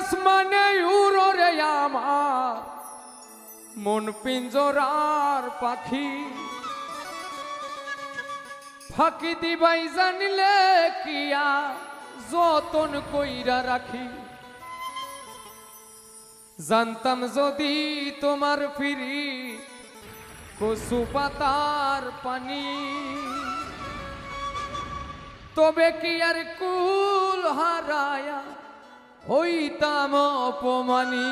আসমানে উড়রে আমার মন পিঞ্জরার পাখি, ফাঁকি দিবাই জানিলে কিয়া যতন কইরা রাখি। জানতাম যদি তোমার ফিরি কচু পাতার পানি, তবে কি আর কুল হারায়া হইতাম অপমানী।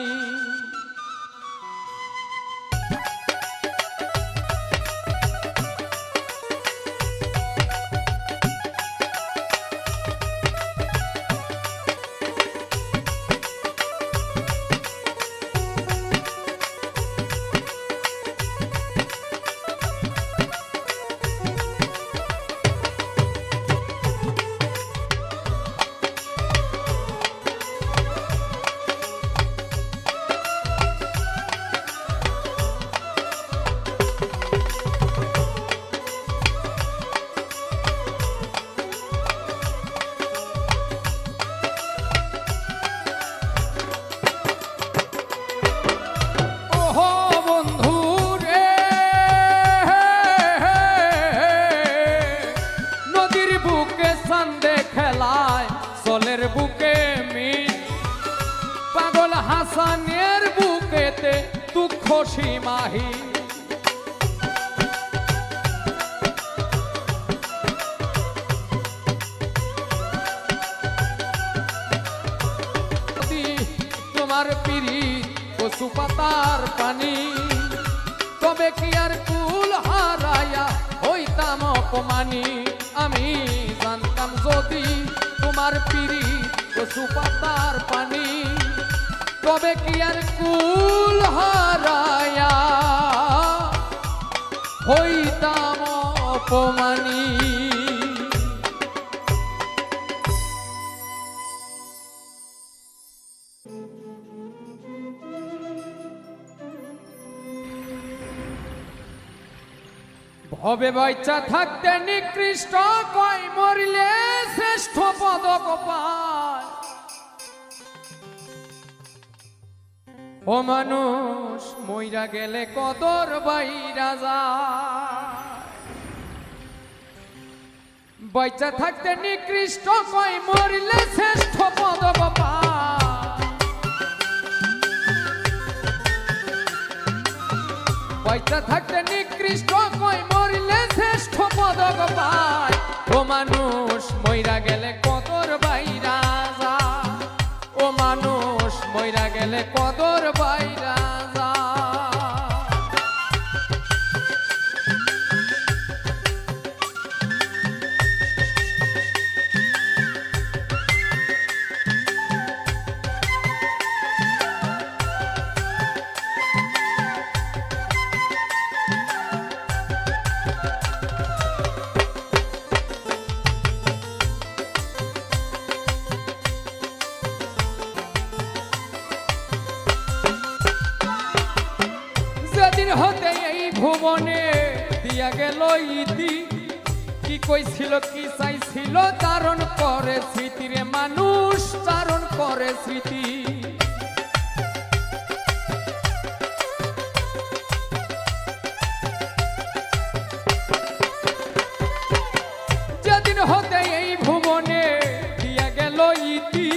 জলের বুকে মিট পাগল হাসানের বুকেতে দুঃখ সীমাহি। তোমার পিড়ি কচু পাতার পানি, তবে কি আর কুল হারায়া হইতাম অপমানী। আমি জানতাম যদি তোমার পিড়ি কচু পাতার পানি, তবে কি আর কুল হারায়া হইতাম অপমানী। ভবে বাইচা থাকতে নিকৃষ্ট কই মরিলে শ্রেষ্ঠ পদক পায়। ও মানুষ মইরা গেলে কদর বাইরা যায়। বাইচা থাকতে নিকৃষ্ট কই মরিলে শ্রেষ্ঠ পদক পায়। বাইচা থাকতে নিকৃষ্ট কই মরিলে শ্রেষ্ঠ পদক পায়। ও মানুষ মইরা গেলে কদর বাইরা যায়। ও মানুষ মইরা গেলে কদর বাইরা যায়। যেদিন হতে এই ভুবনে দিয়া গেল ইতি, কি কইছিল কি চাইছিল ধারণ করে স্মৃতি রে মানুষ ধারণ করে স্মৃতি। যেদিন হতে এই ভুবনে দিয়া গেল ইতি,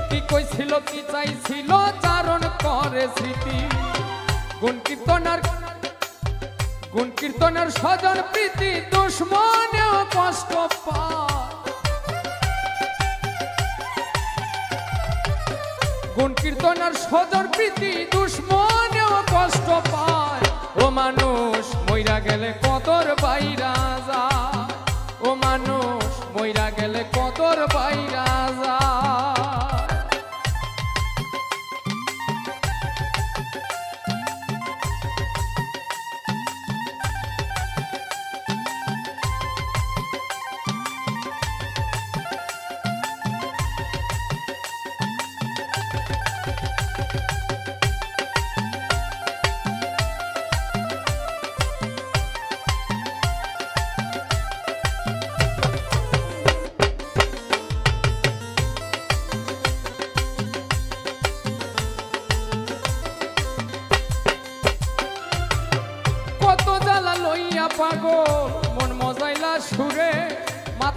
কি কইছিল কি চাইছিল ধারণ করে স্মৃতি। গুণ কীর্তনের স্বজন প্রীতি দুশ্মনেও কষ্ট পায়। গুণ কীর্তনের স্বজন প্রীতি দুশ্মনেও কষ্ট পায়। ও মানুষ মইরা গেলে কদর বাইরা যায়। ও মানুষ মইরা গেলে কদর বাইরা যায়।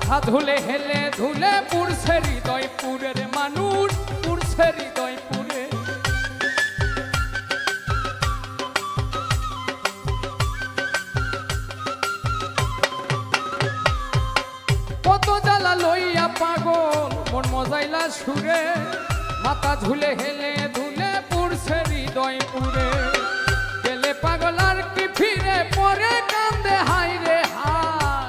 মাথা ধুলে হেলে ধুলে পুরছে হৃদয় পুরের মানুষ, পুরছে হৃদয় পুরে। কত জ্বালা লইয়া পাগল মন মজাইলা সুরে, মাথা ঝুলে হেলে ধুলে পুরছে হৃদয় পুরে। গেলে পাগল আর কি ফিরে পরে কান্দে হাই রে হায়,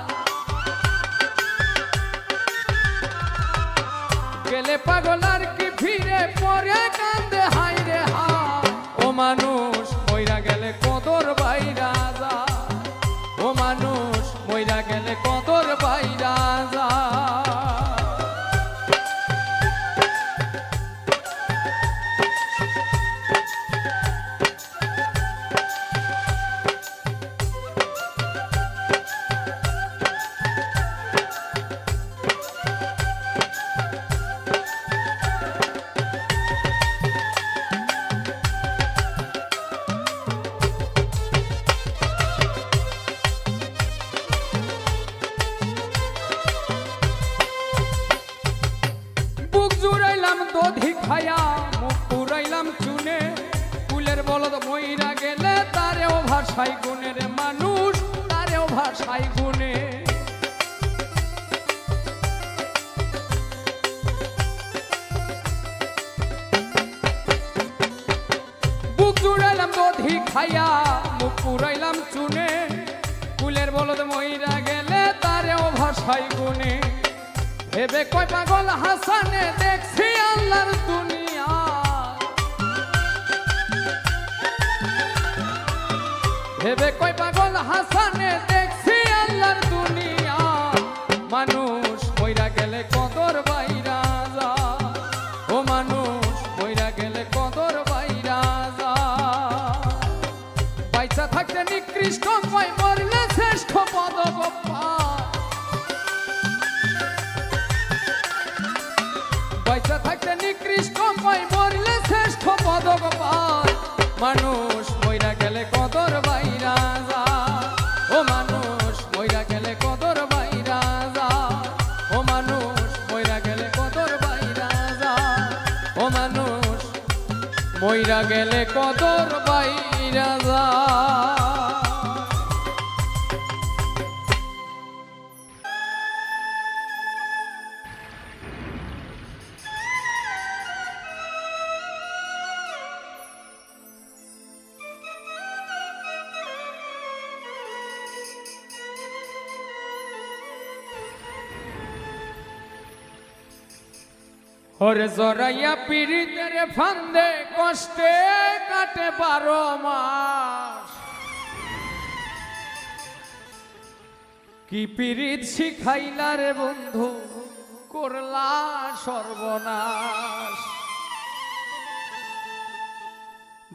গেলে পাগল আর কি ফিরে পরে কান্দে হাই রে হায়। ও মানুষ মইরা গেলে কদর বাইরা যায়, ও মানুষ মইরা গেলে কদর বাইরা যায়। দধি খায়া মুখ পুরাইলাম চুনে, কুলের বলদ মইরা গেলে তারেও ভাষাই গুণের মানুষ, তারেও ভাষাই গুণে। বুক জুড়াইলাম দধি খায়া মুখ পুরাইলাম চুনে, কুলের বলদ মইরা গেলে তারেও ভাষাই গুণে। ভেবে কয় পাগল হাসানে দেখছি আল্লাহর দুনিয়া, ভেবে কয় পাগল হাসানে দেখছি আল্লাহর দুনিয়া। মানুষ মইরা গেলে কদর বাইরা যায়, ও মানুষ মইরা গেলে কদর বাইরা যায়। বাইচা থাকতে নিকৃষ্ট কয় মরলে শ্রেষ্ঠ পদক পায়, পয়সা থাকতে নিকৃষ্ট কয় মরলে শ্রেষ্ঠ পদক পায়। মানুষ মইরা গেলে কদর বাইরা যায়, ও মানুষ মইরা গেলে কদর বাইরা যায়, ও মানুষ মইরা গেলে কদর বাইরা যায়, ও মানুষ মইরা গেলে কদর বাইরা যায়। ওরে জরাইয়া পীড়িতের ফান্দে কষ্টে কাটে 12 মাস, কি পীড়িত শিখাইলা রে বন্ধু করলা সর্বনাশ।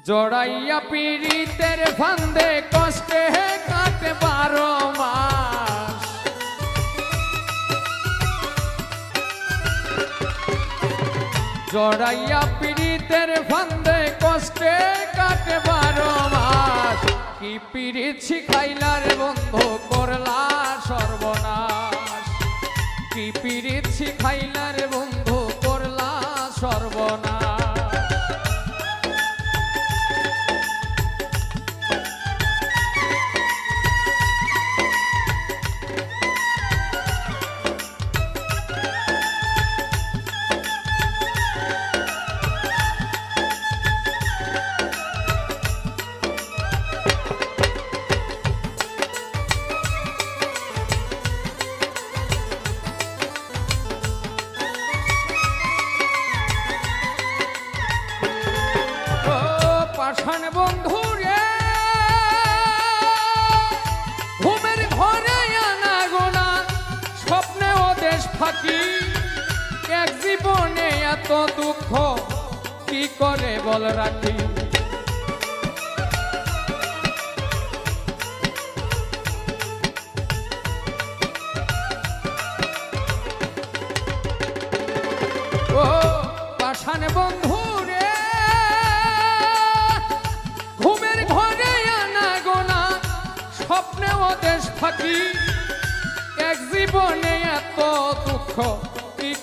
জড়াইয়া পীড়িতের ফান্দে কষ্টে কাটে 12 মাস, জড়াইয়া পীড়িতের ফান্দে কষ্টে কাটে 12 মাস, কি পীড়িত শিখাইলা রে বন্ধু করলা সর্বনাশ, কি পীড়িত শিখাইলা রে বন্ধু করলা সর্বনাশ। পাষাণ বন্ধু রে ঘুমের ঘরে আনা গোনা, স্বপ্নে ও দেশ ফাঁকি, এক জীবনে এত দুঃখ কি করে বল রাখি। ও পাষাণ বন্ধু রে ঘুমের ঘরে আনা গোনা, স্বপ্নে ও দেশ ফাঁকি, এক জীবনে এত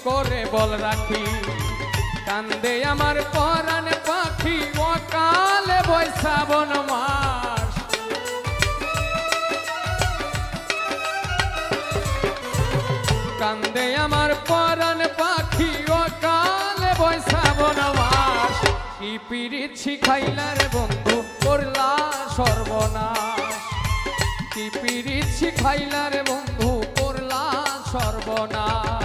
করে বল রাখি কান্দে আমার পরাণ পাখি অকালে বৈশাবন মাস কান্দে আমার পরাণ পাখি অকালে বৈশাবন মাস কি পিরিত শিখাইলার বন্ধু করলা সর্বনাশ কি পিরিত শিখাইলার বন্ধু করলা সর্বনাশ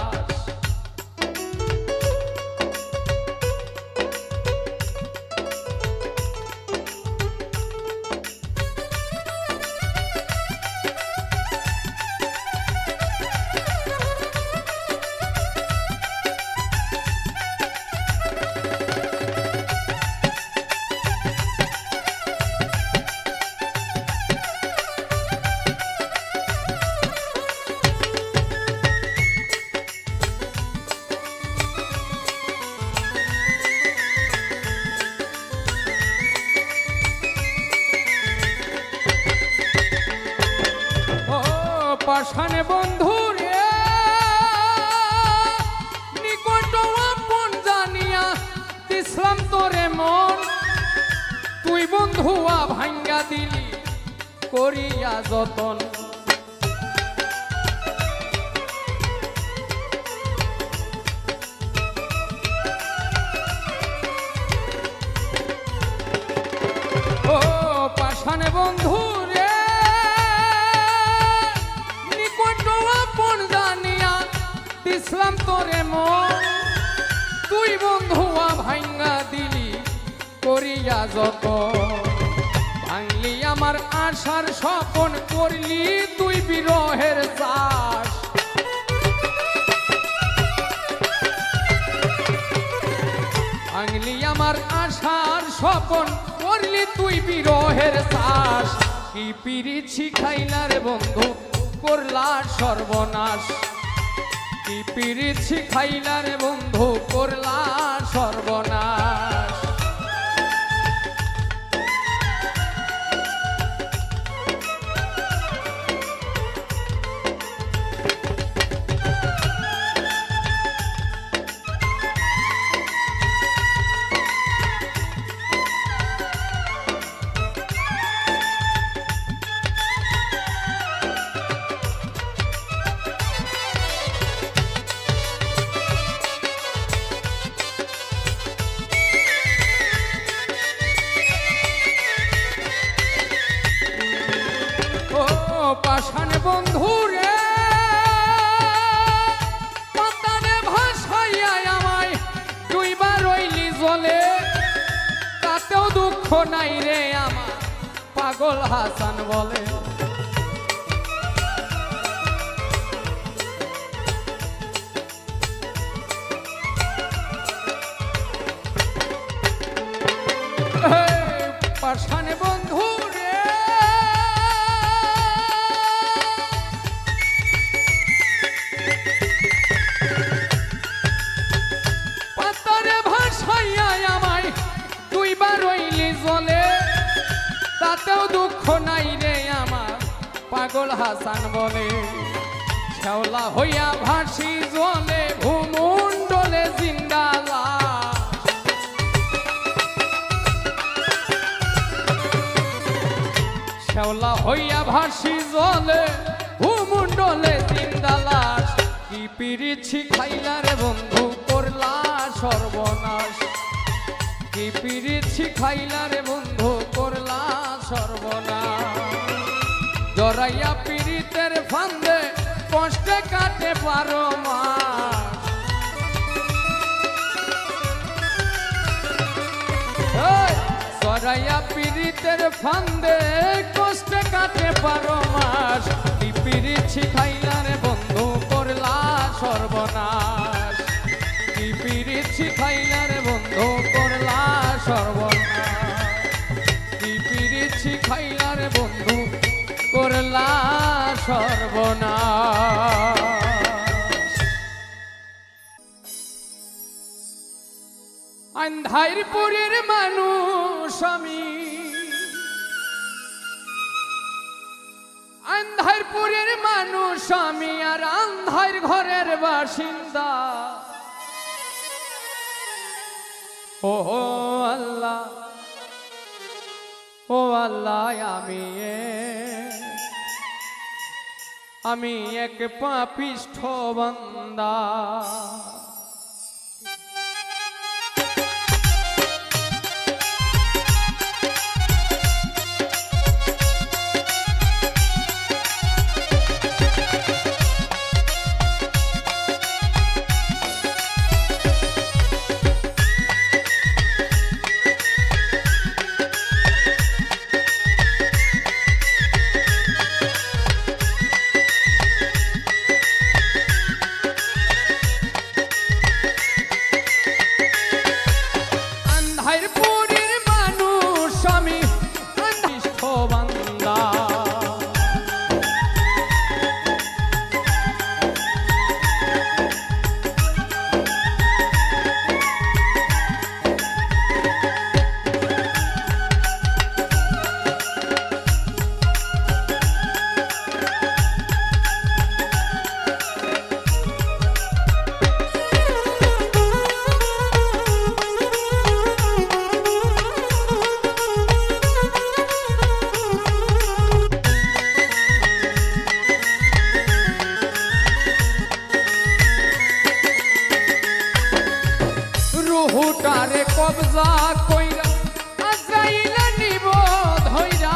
পাশানে বন্ধু রে নিকট আপন জানিয়া দিছলাম তোরে মন তুই বন্ধুয়া ভাঙ্গা দিলি করিয়া যতন ও পাশানে বন্ধু ইসলাম তোরে মন তুই বন্ধুয়া ভাঙ্গা দিলি করিয়া যত ভাঙলি আমার আশার স্বপন করলি তুই বিরহের চাষ ভাঙলি আমার আশার স্বপন করলি তুই বিরহের চাষ কি পিরিত শিখাইলার বন্ধু করলা সর্বনাশ কি পিরিত শিখাইলার বন্ধু করলা সর্বনাশ পাশানে বন্ধু রে পাতানে ভাসাইয়া আমায় দুইবার রইলি জলে তাতেও দুঃখ নাই রে আমার পাগল হাসান বলে পাশানে বন্ধু তাতেও দুঃখ নাই রে আমার পাগল হাসান বলে শ্যাওলা হইয়া ভাসি জলে ভূমণ্ডলে জিন্দালা শ্যাওলা হইয়া ভাসি জলে ভূমণ্ডলে জিন্দালাস কি পিরিত শিখাইলা রে বন্ধু করলা সর্বনাশ কি পিরিত শিখাইলা রে বন্ধু করলা সর্বনাশ জরাইয়া পিরিতের ফান্দে কষ্টে কাটে পারো মাস জরাইয়া পিরিতের ফান্দে কষ্টে কাটে পারো মাস কি পিরিত শিখাইলা রে বন্ধু করলা সর্বনাশ কি পিরিত শিখাইলা রে বন্ধু করলা সর্বনাশ কি পিরিত শিখাইলা রে বন্ধু করলা সর্বনাশ আন্ধারপুরের মানুষ আমি আন্ধারপুরের মানুষ আমি আর আন্ধার ঘরের বাসিন্দা ও আল্লাহ, ও আল্লাহ, আমি এক পাপিষ্ঠ বান্দা। রুহুটারে কবজা কইরা আজরাইল নিব ধইরা,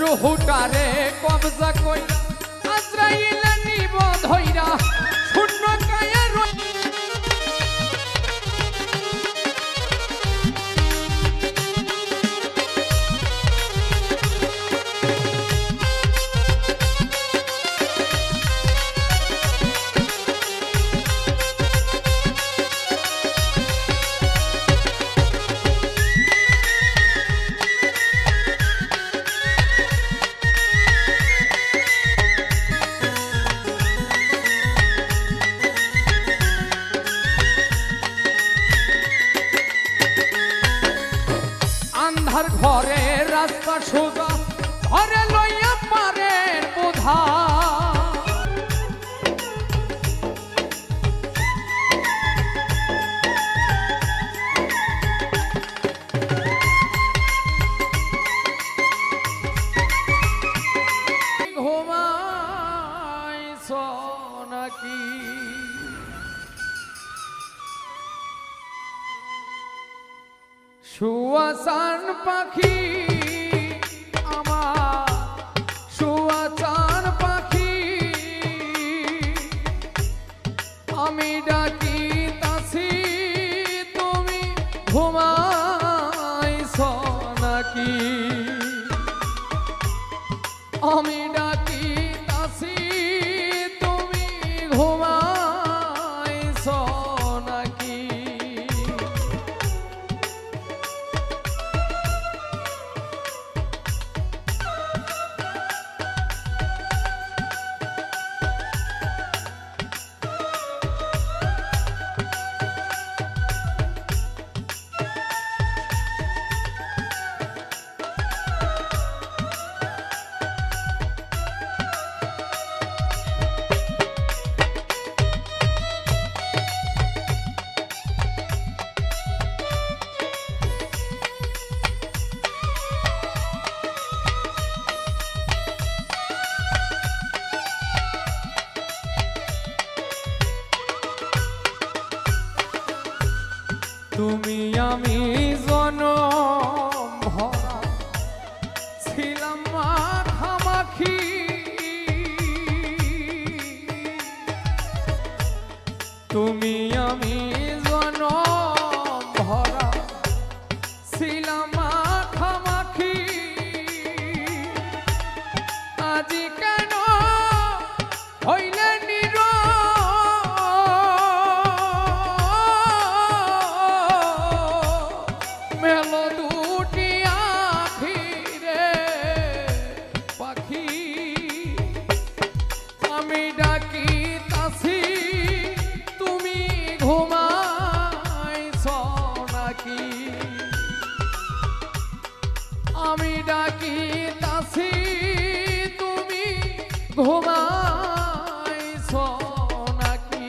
রুহুটারে কবজা কইরা আজরাইল নিব ধইরা, শূন্য কায়া আন্ধার ঘরে রাস্তা সোজা, ঘরে লইয়া পারেন বোধা, ঘুমাইছ নাকি? সুয়াসান পাখি আমার, সুয়াসান পাখি, আমি ডাকিতাছি তুমি ঘুমাইছ নাকি? আমি ডাকিতাছি তুমি ঘুমাইছ নাকি? তুমি আমি জনম ভরা ছিলাম মাখামাখি, তুমি আমি জনম ভরা ছিলাম মাখামাখি, আজি কেন হইলে মেলো দুটি আখি রে পাখি, আমি ডাকিতাছি তুমি ঘুমাইছ নাকি? আমি ডাকিতাছি তুমি ঘুমাইছো নাকি?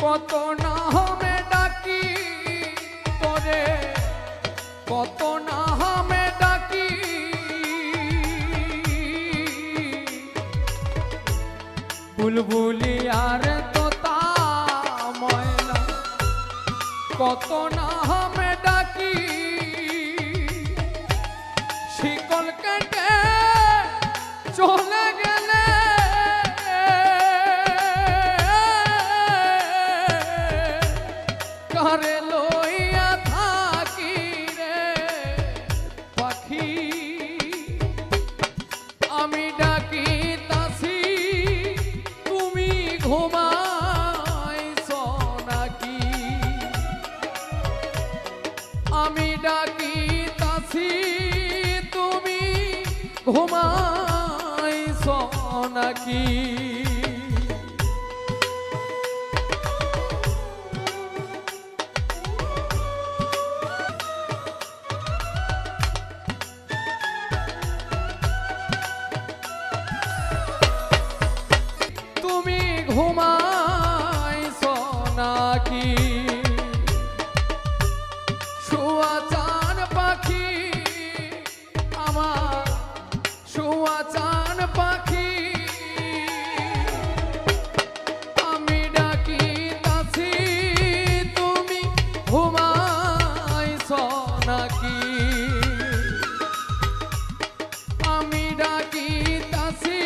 কত নামে ডাকি তোরে, কত নামে ডাকি, বুলবুলি আর তোতা ময়না, কত নামে ডাকি, শিকল কেটে চলে গেলে কারে লইয়া থাকি রে পাখি? আমি ডাকিতাছি তুমি ঘুমাইছো নাকি? আমি ডাকিতাছি তুমি ঘুমাইছো নাকি? তুমি ঘুমাইছো নাকি? শুয়া চান পাখি আমার, শুয়া চান পাখি, আমি ডাকিতাছি তুমি ঘুমাইছো নাকি? আমি ডাকিতাছি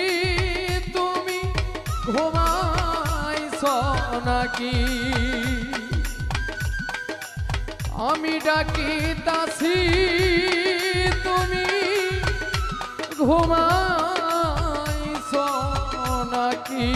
তুমি ঘুমাইছো নাকি? আমি ডাকিতাছি তুমি ঘুমাইছো নাকি?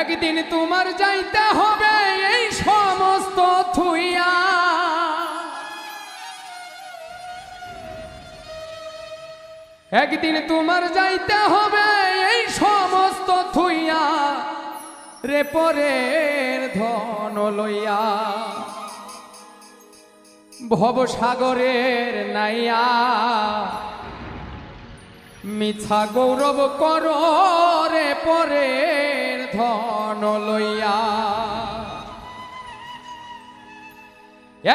একদিন তোমার যাইতে হবে এই সমস্ত থুইয়া, একদিন তোমার যাইতে হবে এই সমস্ত থুইয়া, রে পরের ধন লইয়া, ভবসাগরের নাইয়া, মিছা গৌরব করো রে পরের ধন লইয়া।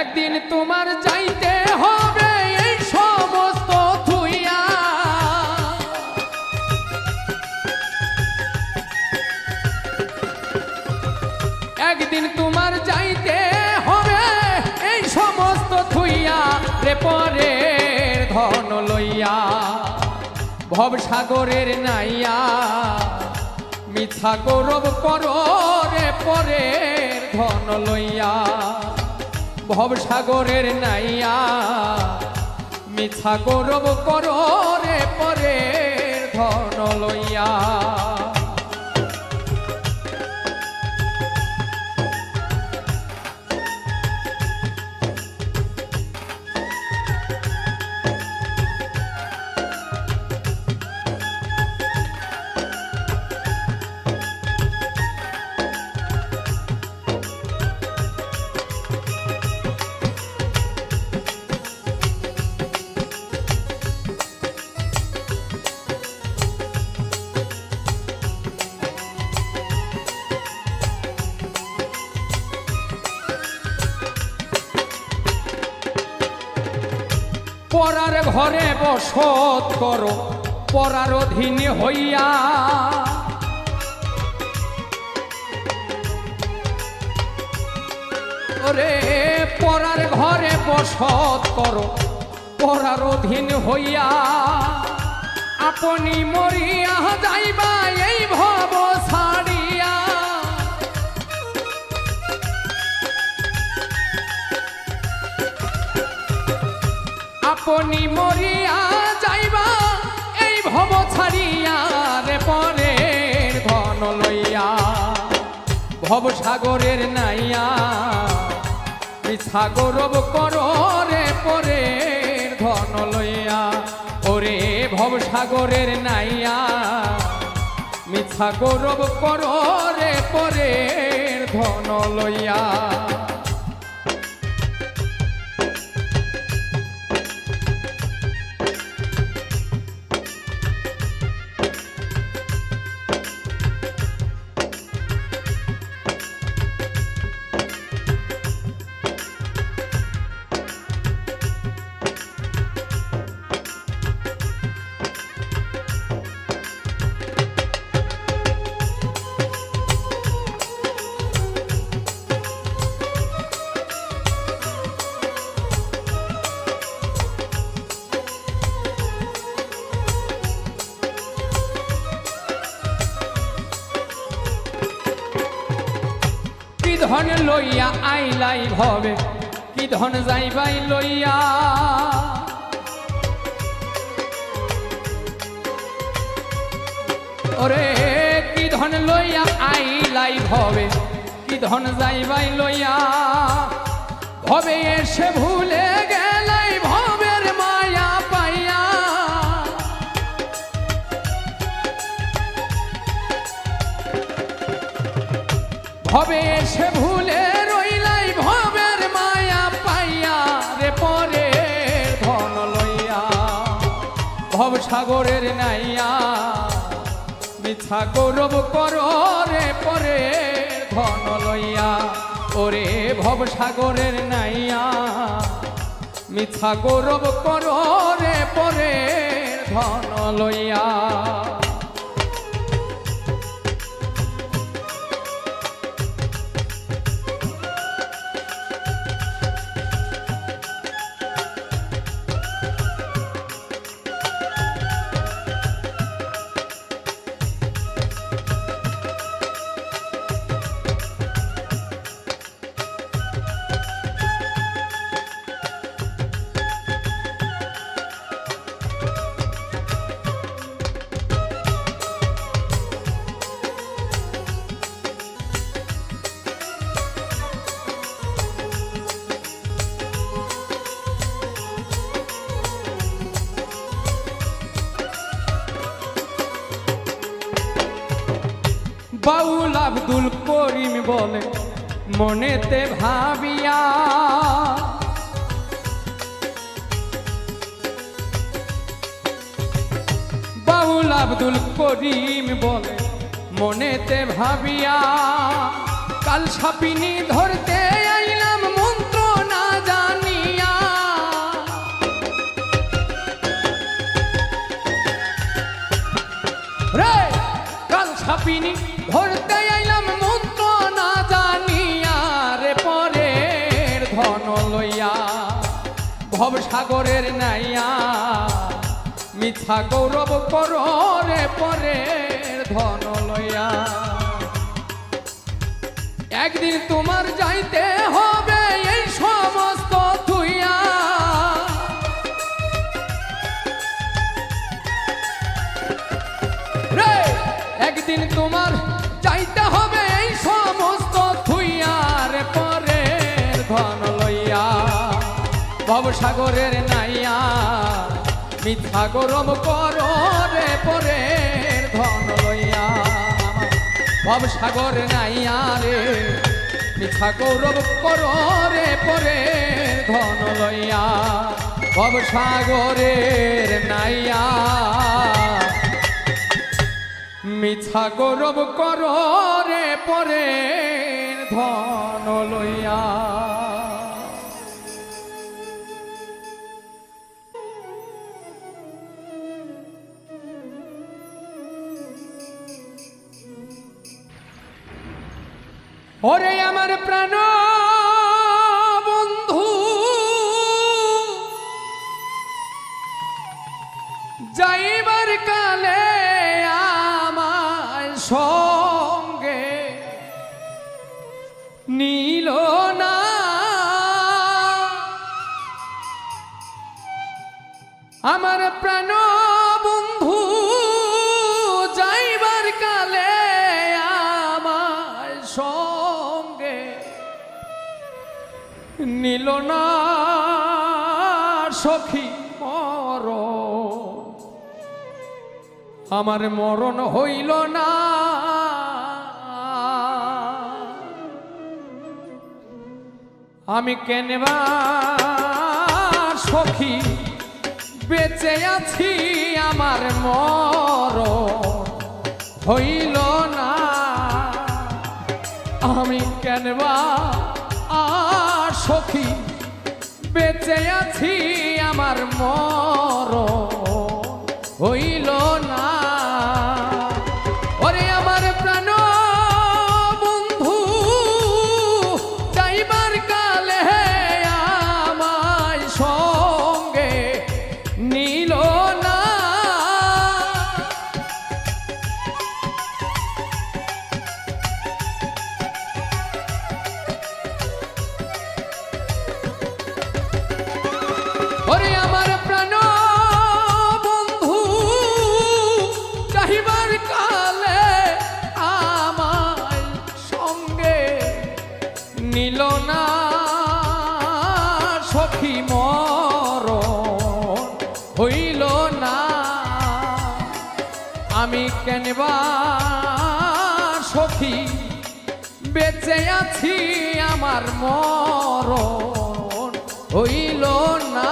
একদিন তোমার যাইতে হবে এই সমস্ত থুইয়া, একদিন তোমার যাইতে হবে এই সমস্ত থুইয়া, রে পরের ধন লইয়া, ভবসাগরের নাইয়া, মিছা গৌরব করো রে পরের ধন লইয়া, ভবসাগরের নাইয়া, মিছা গৌরব করো রে পরের ধন লইয়া। পরার ঘরে বসত করো, পরার অধীন হইয়া ওরে পরার ঘরে বসত করো পরার অধীন হইয়া আপনি মরিয়া যাইবা এই ভব ছাড়িয়া আপনি মরিয়া যাইবা এই ভব ছাড়িয়া রে পরের ধন লইয়া ভব সাগরের নাইয়া মিছা গৌরব করো রে পরের ধন লইয়া ওরে ভব সাগরের নাইয়া মিছা গৌরব করো রে পরের ধন লইয়া ধন লইয়া আইলাই ভবে কি ধন যাইবাই লইয়া ওরে কি ধন লইয়া আইলাই ভবে কি ধন যাইবাই লইয়া ভবে এসে ভুলে গেলাই ভবের মায়া পাইয়া ভবে এসে ভুলে রইলাই ভবের মায়া পাইয়া রে পরে ধন লইয়া ভব সাগরের নাইয়া মিছা গৌরব করো রে পরে ধন লইয়া ওরে ভব সাগরের নাইয়া মিছা গৌরব করো রে পরে ধন লইয়া বাউল আব্দুল করিম বলে মনেতে ভাবিয়া বাউল আব্দুল করিম বলে মনেতে ভাবিয়া কাল সাপিনী ধরতে আইলাম মন্ত্র না জানিয়া রে কাল সাপিনী ধরতে আইলাম মন্ত্র না জানিয়া রে পরের ধন লইয়া ভব সাগরের নাইয়া মিথ্যা গৌরব করো রে পরের ধন লইয়া একদিন তোমার যাইতে হবে এই সমস্ত থুইয়া রে একদিন তোমার যাইতে হবে এই সমস্ত থুইয়া রে পরের ধন লইয়া ভব সাগরের নাইয়া মিথ্যা গৌরব করো রে পরের ধন লইয়া ভব সাগর নাইয়া রে মিথ্যা গৌরব করো রে পরের ধন লইয়া ভব সাগরের নাইয়া মিথ্যা গৌরব করো রে পরের ধন লইয়া। ওরে আমার প্রাণ বন্ধু যাইবার কালে আমার সঙ্গে নীল না আমার প্রাণ বন্ধু যাইবার কালে আমার সঙ্গে নীল না সখী মরণ আমার মরণ হইল না আমি কেনবা সখী বেঁচে আছি আমার মরণ হইল না আমি কেনবা সখী বেঁচে আছি আমার মরণ হইল না ওরে আমার প্রাণ বন্ধু যাইবার কালে আমায় সঙ্গে নীল না ওরে আমার প্রাণ বন্ধু যাইবার কালে আমায় সঙ্গে নীল না সখী মরণ হইল না আমি কেনবা সখী বেঁচে আছি আমার মরণ হইল না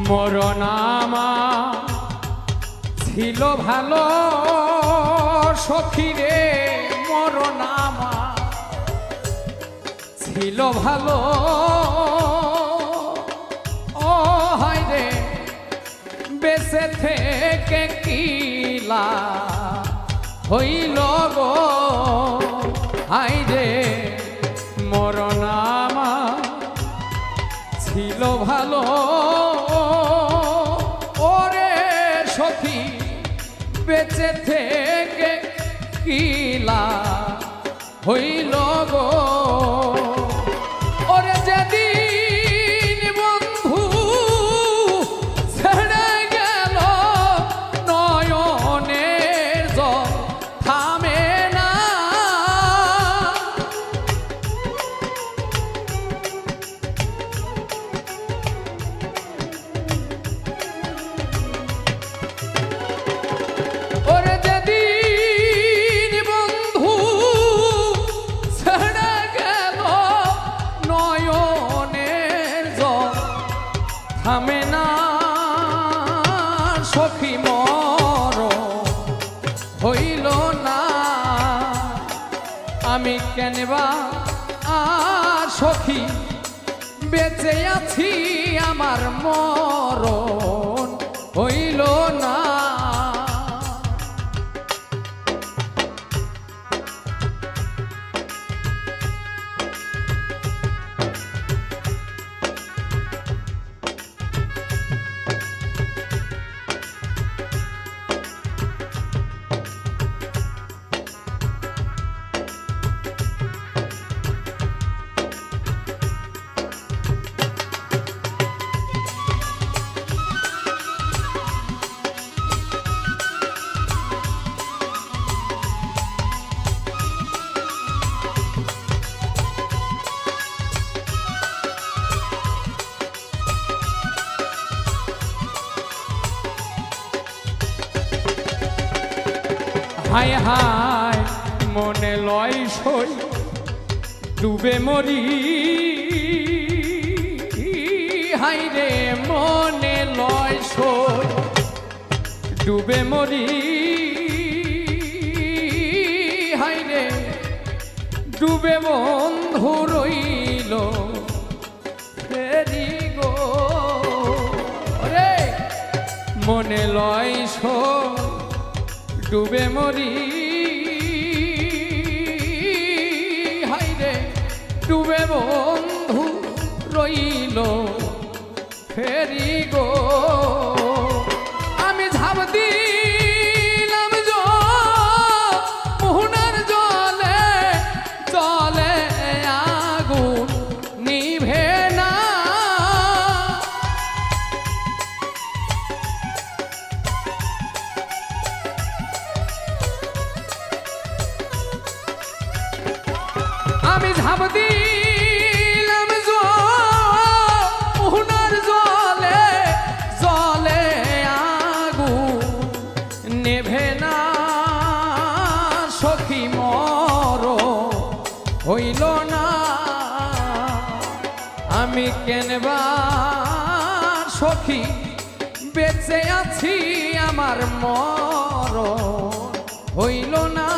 মরণ আমার ছিল ভালো সখী রে মরণ আমার ছিল ভালো ও হায় রে বেঁচে থেকে কিলা হইল গো হায় রে মরণ আমার ছিল ভালো ওরে সখী বেঁচে থেকে কিলা হইল গো ওরে যেদিন বন্ধু ছেড়ে গেল নয়নের জল থামে না ওরে যেদিন বন্ধু ছেড়ে গেল নয়নের জল থামে না সখী মরণ হইল না আমি কেনবা সখী বেঁচে আছি আমার মরণ হইল না হায় হায় মনে লয় সই ডুবে মরি হায় রে মনে লয় সই ডুবে মরি হায় রে ডুবে বন্ধু রইল ফেরি গো রে মনে লয় সই ডুবে মরি হায় রে ডুবে বন্ধু রইল ফেরি গো আমি ঝাঁপ দিলাম মোহনার জলে জলে আগুন নিভে না আমি ঝাঁপ দিলাম মোহনার জলে জলে আগুন নেভে না সখী মর হইল না আমি কেনবা সখী বেঁচে আছি আমার মর হইল না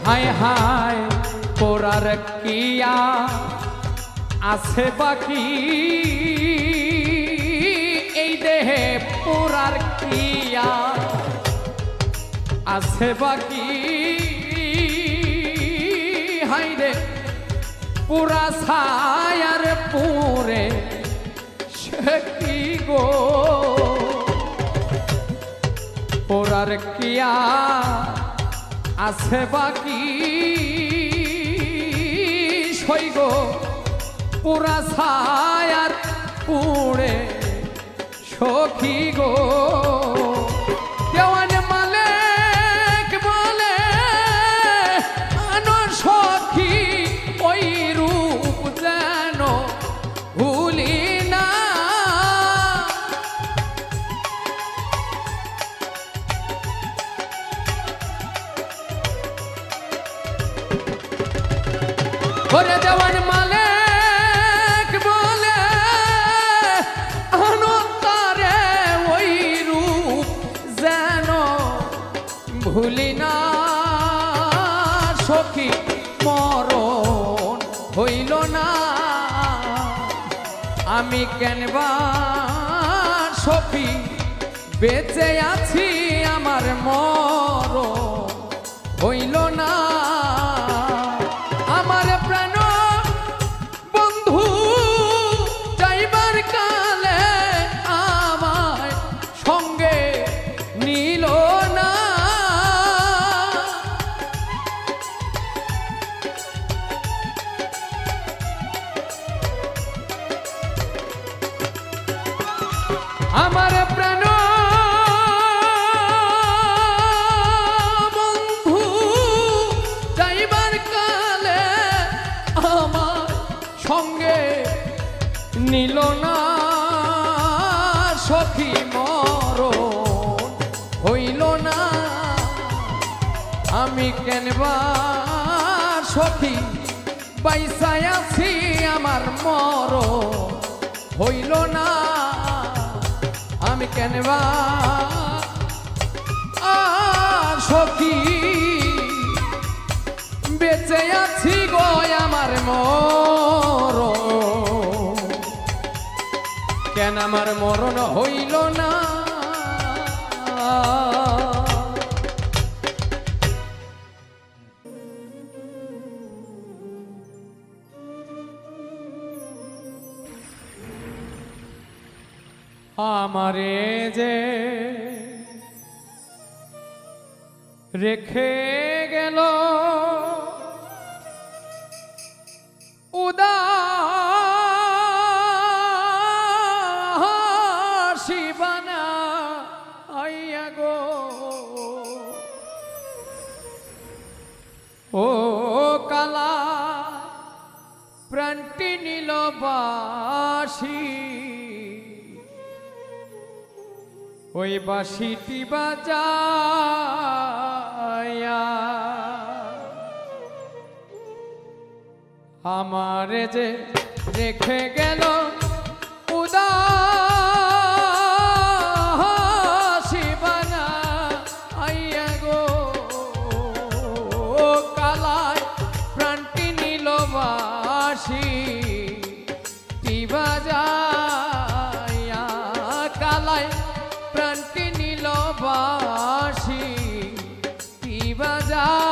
হায় হায় পোড়ার কিয়া আছে বাকি এই দেহে পোড়ার কিয়া আছে বাকি হায় রে পুরা ছায়ার পুরে সে কি গো পোড়ার কিয়া আছে বাকি সইগ পুরা ছায়ার পুড়ে সখী গো দেওয়ান মালিক বলে আনো সখী ওই রূপ যেন ভুলি না ওরে দেওয়ান মালিক বলে আনন্দারে ওই রূপ যেন ভুলি না সখী মরণ হইল না আমি কেনবা সখী বেঁচে আছি আমার মরণ হইল না আমার প্রাণ বন্ধু যাইবার কালে আমার সঙ্গে নিল না আমার প্রাণ বন্ধু যাইবার কালে আমার সঙ্গে নিল না সখী মরণ হইল না আমি কেনবা সখী বাইসায় আছি আমার মরণ হইল না আমি কেনবা সখী বেঁচে আছি গো আমার কেন আমার মরণ হইল না আমারে যে রেখে গেল উদাসী বানাইয়া গো ও কালা প্রাণটি নিল বাসি ওই বাঁশিটি বাজায়া আমারে যে রেখে গেল উদাসী বানাইয়া গো কালায় প্রাণটি নিল বাঁশি টি বাজায়া কালায় প্রাণটি নিল বাঁশি টি বাজায়া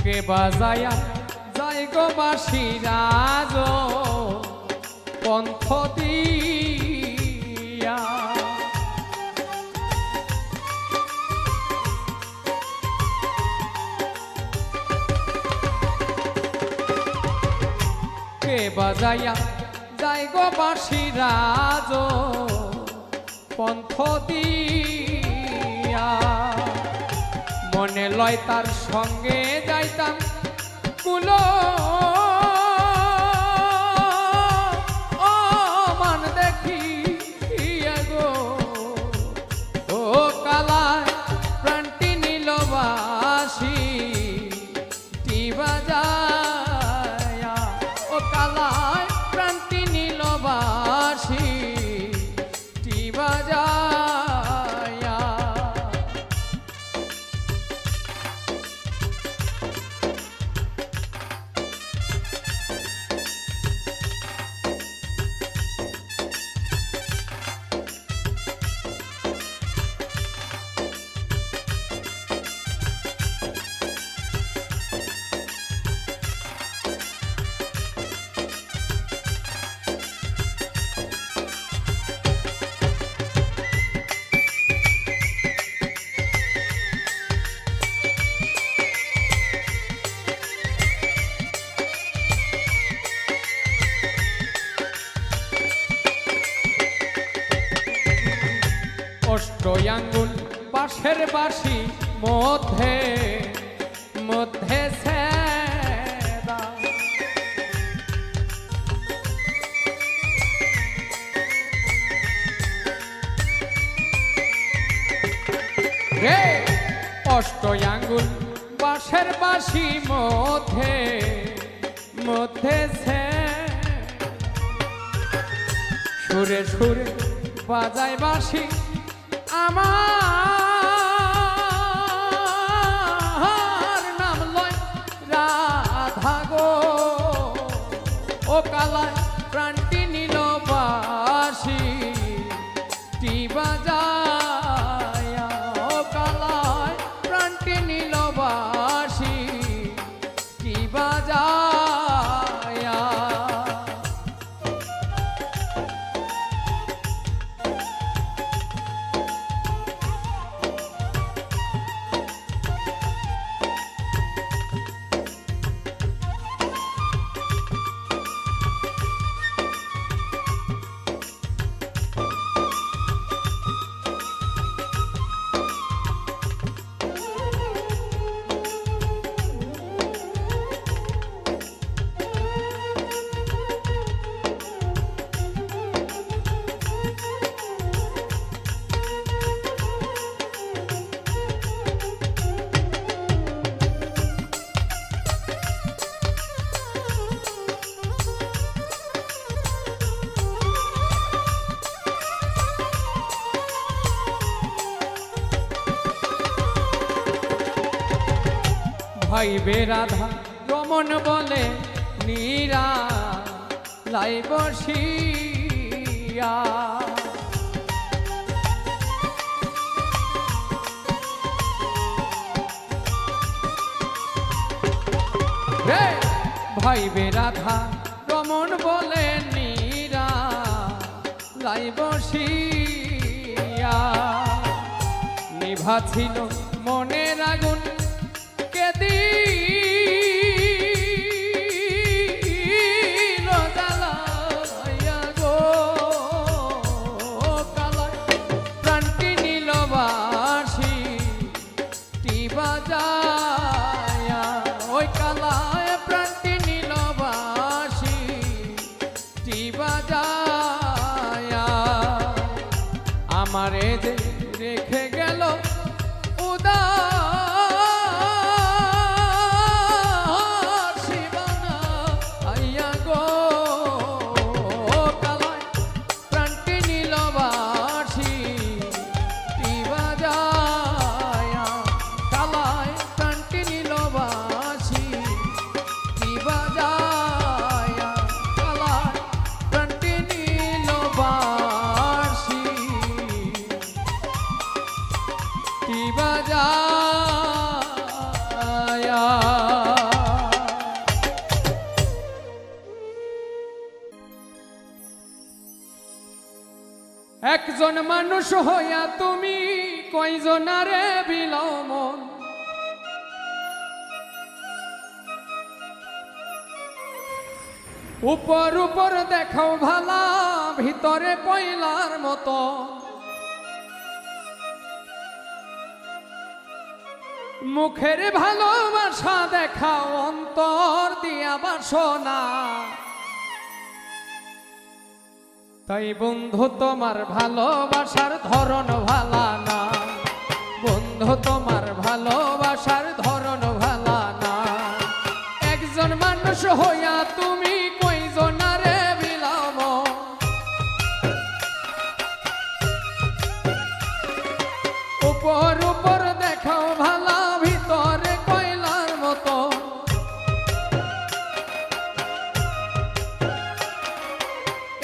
কে বাজায়া যাই গো বাঁশি রাজ পন্থ দিয়া কে বাজায়া যাই গো বাঁশি রাজ পন্থ দিয়া মনে লয় তার সঙ্গে যাইতাম কুলো ও মান দেখি গো ও কালায় প্রাণটি নিল বাঁশি টি বাজায়া ও কালায় প্রাণটি নিল বাঁশি টি বাজায়া অষ্টয়াঙ্গুল পাশের বাঁশি মধ্যে মধ্যে ছেদা রে অষ্টয়াঙ্গুল পাশের বাঁশি মধ্যে মধ্যে সুরে সুরে বাজায় বাঁশি আমার নাম লয় রাধা গো ও কালায় প্রাণটি নিল বাঁশি টি বাজায়া ও কালায় প্রাণটি নিল বাঁশি টি বাজায়া ভাইবে রাধা রমন বলে নীরা লাই বসিয়া রে ভাইবে রাধা রমন বলে নীরা লাই বসিয়া নিভা ছিল মনের আগুন কেদি প্রাণটি নীলবাসী বাজায়া ওই কালায় প্রাণটি নীলবাসী বাজায়া আমারে যে রেখে গেল উদাস শিবানা আইয়া গো কালায় প্রাণটি নীলবাসী বাজায়া কালায় প্রাণটি নীলবাসী বাজায়া কালায় প্রাণটি নীলবাসী বাজায়া একজন মানুষ হইয়া তুমি কয়জনারে বিলাও মন উপর উপর দেখাও ভালা ভিতরে কয়লার মতো মুখের ভালোবাসা দেখাও অন্তর দিয়া বাসনা তাই বন্ধু তোমার ভালোবাসার ধরন ভালা না বন্ধু তোমার ভালোবাসার ধরন ভালা না একজন মানুষ হইয়া তুমি কয়জনারে বিলাম উপর উপর দেখাও ভালা ভিতরে কয়লার মতো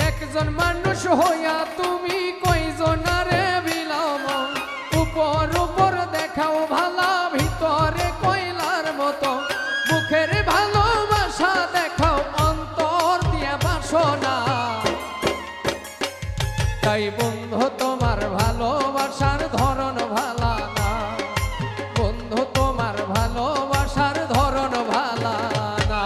একজন মানুষ হইয়া তুমি কয়জনারে বিলাম উপর উপর দেখাও ভালা ভিতরে কয়লার মতো মুখের ভালোবাসা দেখাও অন্তর দিয়া বাসনা তাই বন্ধু তোমার ভালোবাসার ধরন ভালা না বন্ধু তোমার ভালোবাসার ধরন ভালা না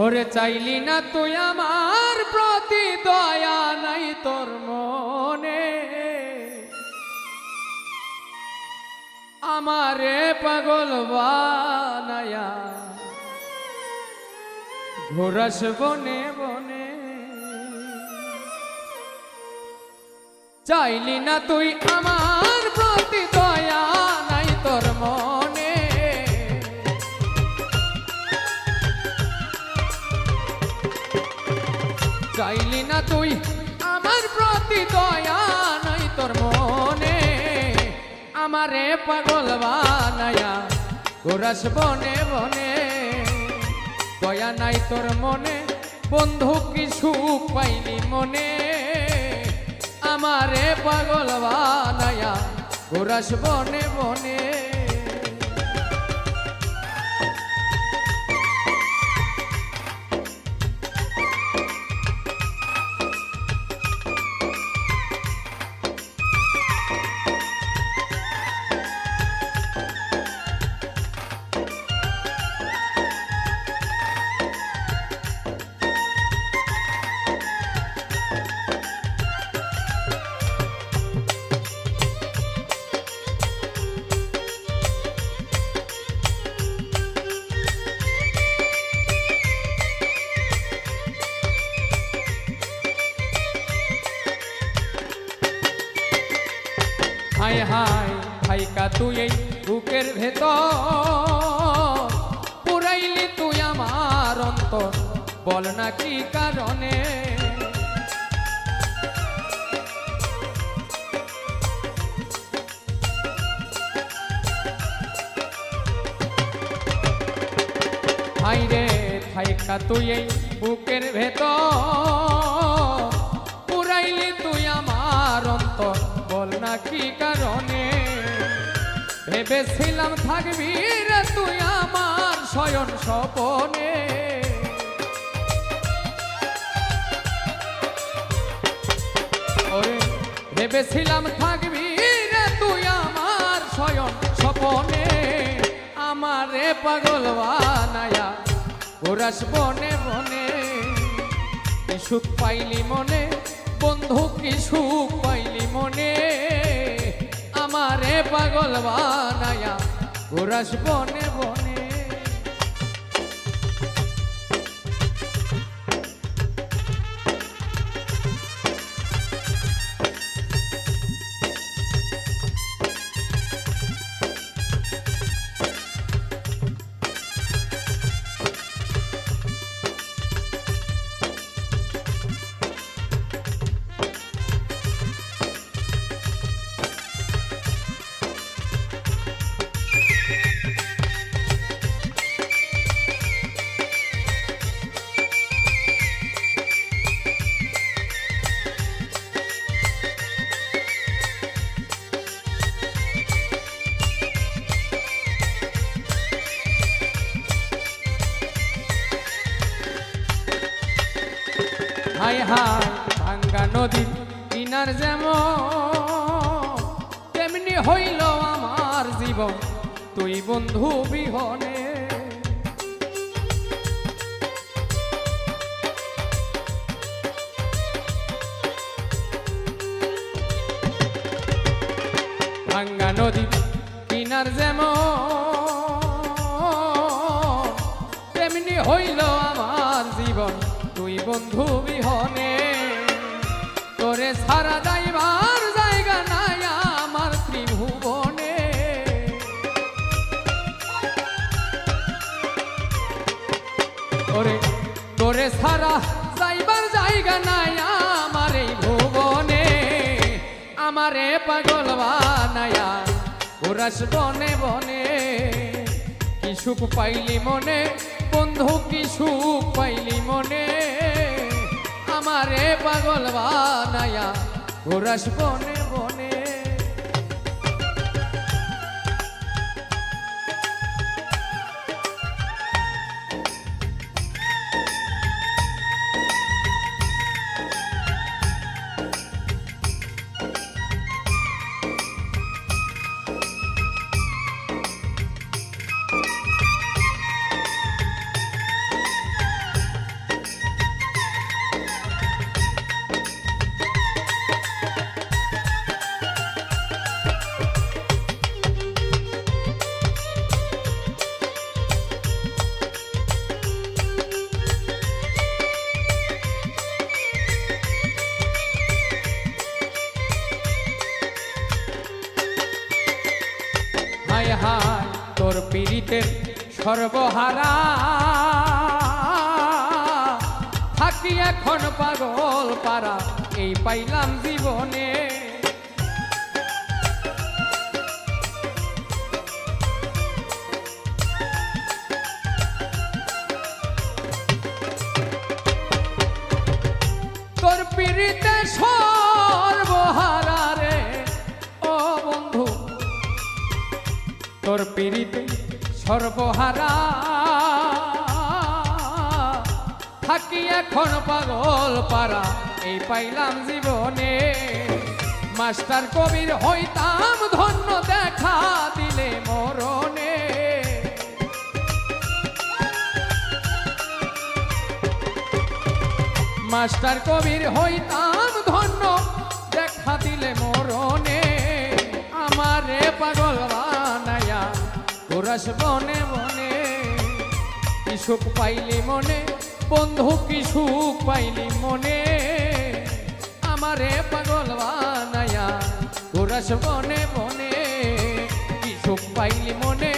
ওরে চাইলি না তুই আমার প্রতি দয়া নাই তোর মনে আমারে পাগল বানায়া ঘোরাস বনে বনে চাইলি না তুই আমার প্রতি দয়া নাই তোর মনে চাইলি না তুই আমার প্রতি দয়া নাই তোর মনে আমারে পাগল বানায়া ঘোরাস বনে বনে দয়া নাই তোর মনে বন্ধু কি সুখ পাইলি মনে আমারে পাগল বানায়া ঘোরাস বনে বনে হায় হায় হাইকা তুই এই বুকের ভেতর পুরাইলি তুই আমার অন্তর বল না কি কারণে হায় রে হাইকা তুই এই বুকের ভেতর পুরাইলি তুই আমার অন্তর বল না কি কারণে ভেবেছিলাম থাকবি রে তুই আমার শয়ন স্বপনে ওরে ভেবেছিলাম থাকবি রে তুই আমার শয়ন স্বপনে আমারে পাগল বানায়া ঘোরাস বনে বনে কি সুখ পাইলি মনে বন্ধু কি সুখ পাইলি মনে আমারে পাগল বানায়া ঘোরাস বনে বনে হায় হায় ভাঙ্গা নদীর কিনার যেমন তেমনি হইল আমার জীবন তুই বন্ধু বিহনে ভাঙ্গা নদীর কিনার যেমন তেমনি হইল আমার জীবন তুই বন্ধু বিহনে তোরে সারা যাইবার জায়গা নাই আমার ত্রিভুবনে ওরে তোরে সারা যাইবার জায়গা নাই আমার এই ভুবনে আমারে পাগল বানায়া ঘোরাস বনে বনে কি সুখ পাইলি মনে বন্ধু কি সুখ পাইলি মনে আমারে পাগল বানায়া ঘোরাস বনে বনে তোর পীড়িতের সর্বহারা থাকি এখন পাগল পারা এই পাইলাম জীবনে। তোর পীড়িতে সর্বহারা রে ও বন্ধু, তোর পীড়িতে সর্বহারা থাকি এখন পাগল পারা এই পাইলাম জীবনে। মাস্টার কবির হইতাম ধন্য দেখা দিলে মরণে। মাস্টার কবির হইতাম ধন্য দেখা দিলে মরণে। আমারে পাগল বানায়া ঘোরাস বনে বনে, কি সুখ পাইলি মনে বন্ধু, কি সুখ পাইলি মনে। আমারে পাগল বানায়া ঘোরাস বনে বনে, কি সুখ পাইলি মনে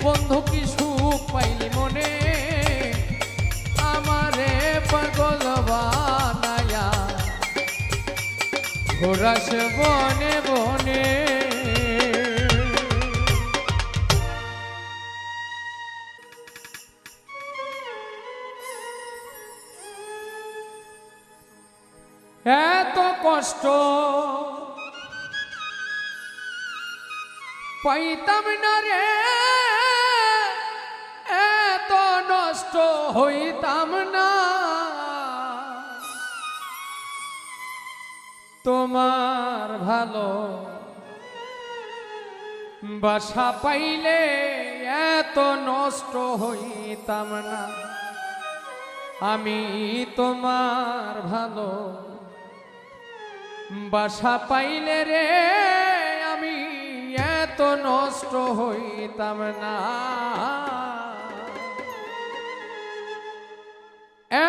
বন্ধু, কি সুখ পাইলি মনে। আমারে পাগল বানায়া ঘোরাস বনে বনে। এত কষ্ট পাইতাম না রে, এত নষ্ট হইতাম না। তোমার ভালো বাসা পাইলে এত নষ্ট হইতাম না। আমি তোমার ভালো বাসা পাইলে রে আমি এত নষ্ট হইতাম না।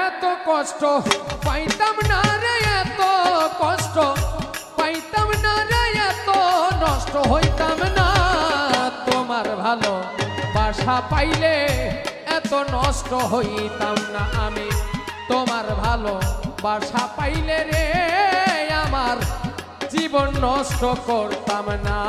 এত কষ্ট পাইতাম না রে, এত কষ্ট পাইতাম না রে, এত নষ্ট হইতাম না। তোমার ভালো বাসা পাইলে এত নষ্ট হইতাম না। আমি তোমার ভালো বাসা পাইলে রে আমার জীবন নষ্ট করতাম না।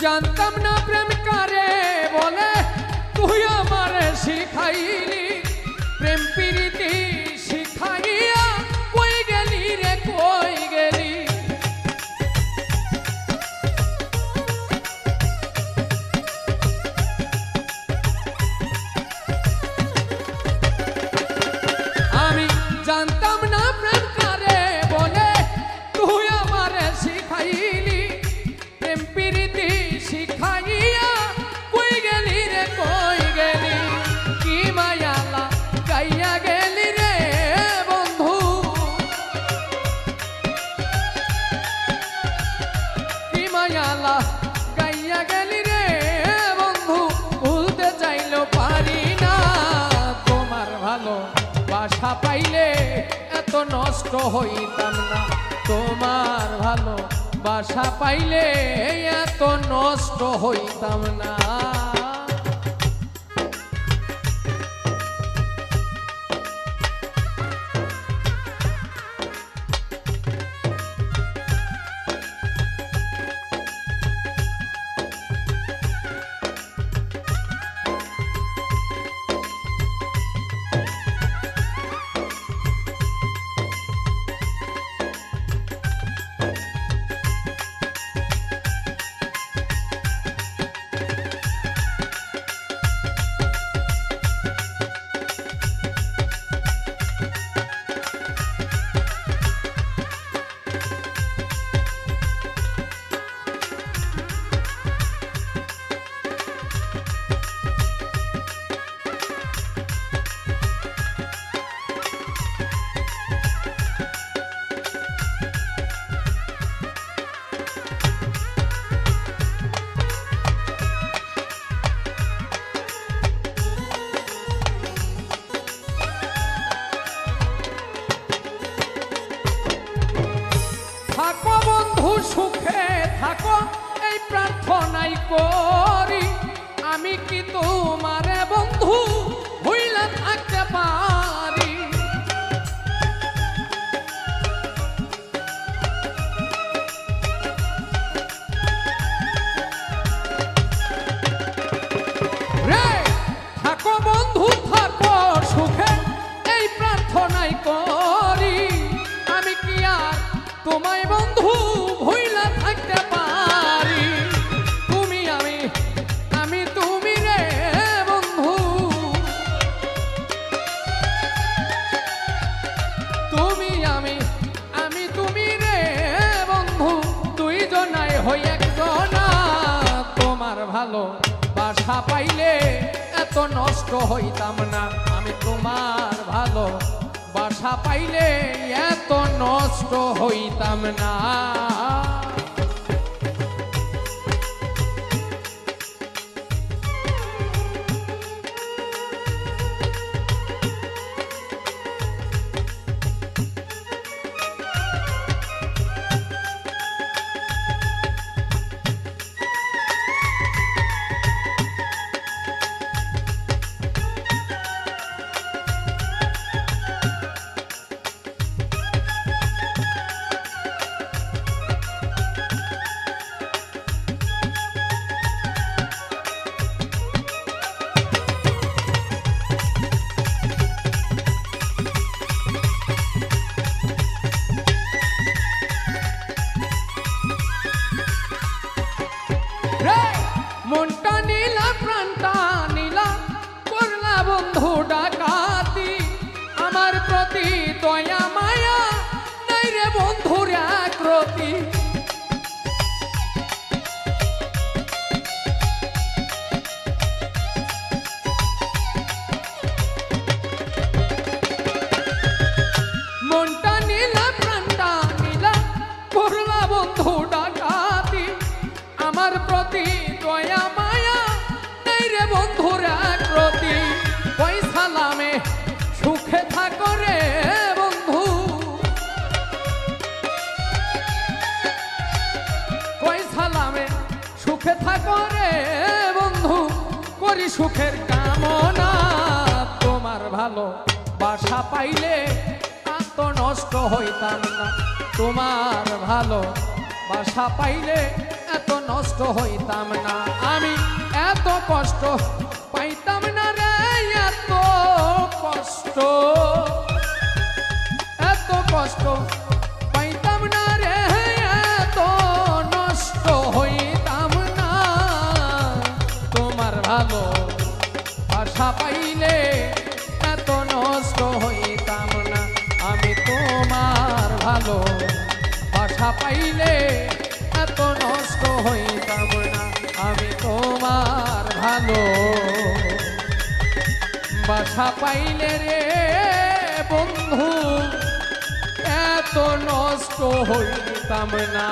জানতাম না প্রেম কারে বলে, তুই আমারে শিখাইলি প্রেম প্রীতি শিখাইয়া। কই গেলি রে কই গেলি, আমি জানতাম না প্রেম কারে বলে, তুই আমারে শিখাইলি প্রেম প্রীতি শিখাইয়া। কই গেলি রে কই গেলি, কি মায়ালা গাইয়া গেলি রে বন্ধু, কি মায়ালা গাইয়া গেলি রে বন্ধু। ভুলতে চাইলেও পারি না, তোমার ভালো বাসা পাইলে এত নষ্ট হইতাম না। তোমার ভালো বাসা পাইলে এত নষ্ট হইতাম না। তোমারে বন্ধু ভুইলা থাকতে পারি। রে থাকো বন্ধু থাকো সুখে এই প্রার্থনাই করি, আমি কি আর তোমায় বন্ধু ভুইলা থাকতে পারি। তুমি আমি আমি তুমি রে বন্ধু, তুমি আমি আমি তুমি রে বন্ধু, দুইজনাই হই একজনা। তোমার ভালো বাসা পাইলে এত নষ্ট হইতাম না, আমি তোমার ভালো বাসা পাইলে এত নষ্ট হইতাম না। মনটা নীলা প্রাণটা নীলা করলা বন্ধু ডাকাতি, আমার প্রতি দয়া মায়া নাই রে বন্ধুর আক্রতি। মনটা নীলা প্রাণটা নীলা করলা বন্ধু ডাকাতি, আমার প্রতি দয়া মায়া নাই রে বন্ধুর আক্রতি। কই সালামে সুখে থাকো রে বন্ধু, কই সালামে সুখে থাকো রে বন্ধু, করি সুখের কামনা। তোমার ভালো বাসা পাইলে এত নষ্ট হইতাম না, তোমার ভালো বাসা পাইলে এত নষ্ট হইতাম না। আমি এত কষ্ট পাইতাম না রে, এত কষ্ট এত কষ্ট পাইতাম না রে, এত নষ্ট হইতাম না। তোমার ভালো বাসা পাইলে এত নষ্ট হইতাম না, আমি তোমার ভালো বাসা পাইলে এত নষ্ট হইতাম না, আমি তোমার ভালো বাসা পাইলে রে বন্ধু এত নষ্ট হইতাম না।